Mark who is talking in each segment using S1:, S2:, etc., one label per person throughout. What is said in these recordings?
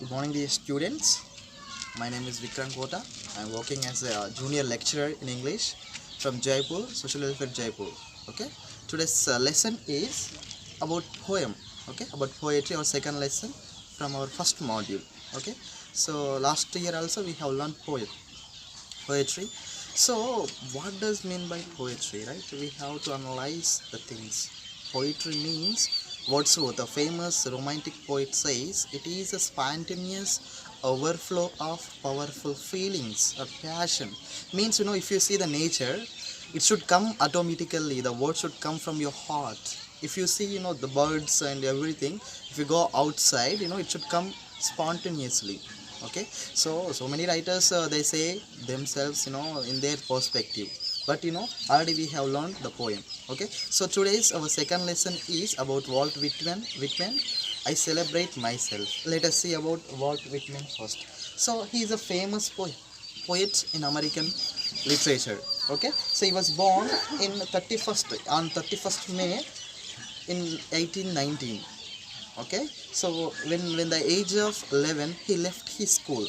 S1: Good morning, dear students. My name is Vikram Kota. I am working as a junior lecturer in English from Jaipur, Social Welfare Jaipur. Okay. Today's lesson is about poem. Okay, about poetry, our second lesson from our first module. Okay. So last year also we have learned poetry. So what does mean by poetry, right? We have to analyze the things. Poetry means Wordsworth, a famous romantic poet, says it is a spontaneous overflow of powerful feelings or passion. Means, if you see the nature, it should come automatically. The word should come from your heart. If you see, the birds and everything, if you go outside, it should come spontaneously. Okay, so many writers they say themselves, in their perspective, but already we have learned the poem. Okay, so today's our second lesson is about Walt Whitman. I celebrate myself. Let us see about Walt Whitman first. So he is a famous poet in American literature. Okay, so he was born in 31st May in 1819. Okay, so when the age of 11 he left his school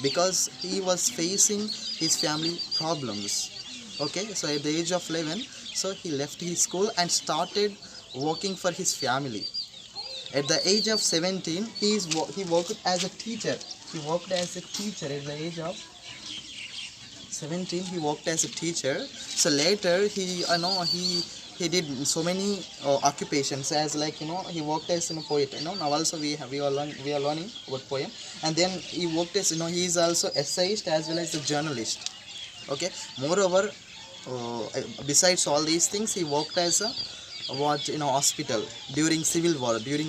S1: because he was facing his family problems. Okay, so at the age of 11, so he left his school and started working for his family. At the age of 17 he worked as a teacher. He worked as a teacher at the age of 17. He worked as a teacher. So later he did so many occupations, as like he worked as a poet. Now also we are learning about poem. And then he worked as he is also essayist as well as a journalist. Okay, moreover, besides all these things, he worked as a hospital during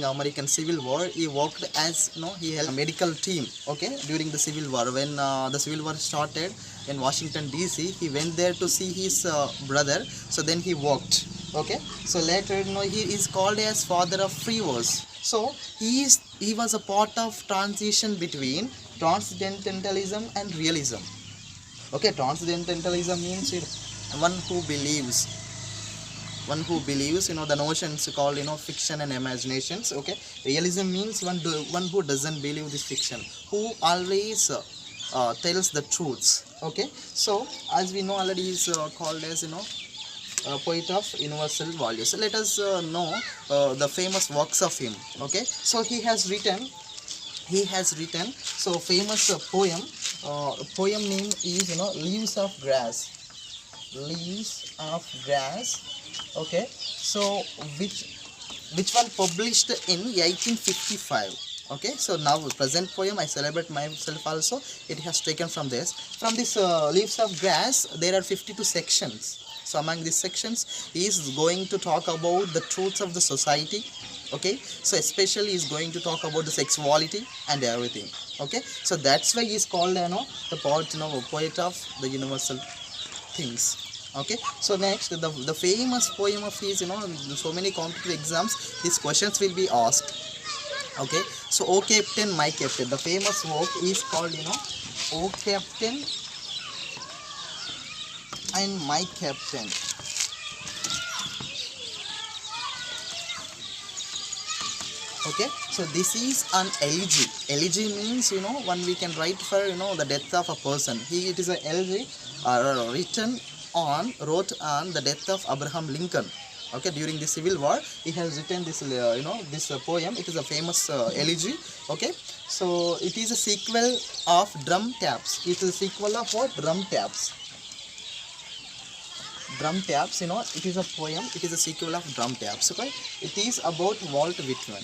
S1: American Civil War. He worked as he held a medical team. Okay, during the Civil War, when the Civil War started in Washington DC, he went there to see his brother. So then he worked. Okay, so later he is called as father of free verse. So he was a part of transition between transcendentalism and realism. Okay, transcendentalism means one who believes the notions called fiction and imaginations. Okay, realism means one who doesn't believe this fiction, who always tells the truths. Okay, so as we know already, he is called as poet of universal values. So let us know the famous works of him. Okay, so he has written so famous poem name is Leaves of Grass. Okay, so which one published in 1855. Okay, so now present poem I celebrate myself also, it has taken from this Leaves of Grass. There are 52 sections. So among these sections he is going to talk about the truths of the society. Okay, so especially he is going to talk about the sexuality and everything. Okay, so that's why he is called the poet of the universal things. Okay, so next the famous poem of his, so many competitive exams these questions will be asked. Okay, so O Captain, My Captain, the famous work is called O Captain and My Captain. Okay, so this is an elegy. Elegy means one we can write for the death of a person. It is an elegy wrote on the death of Abraham Lincoln. Okay, during the Civil War he has written this this poem. It is a famous elegy. Okay, so it is a sequel of Drum Taps. It is a sequel of what? Drum Taps. Drum Taps, it is a poem. It is a sequel of Drum Taps. Okay, it is about Walt Whitman.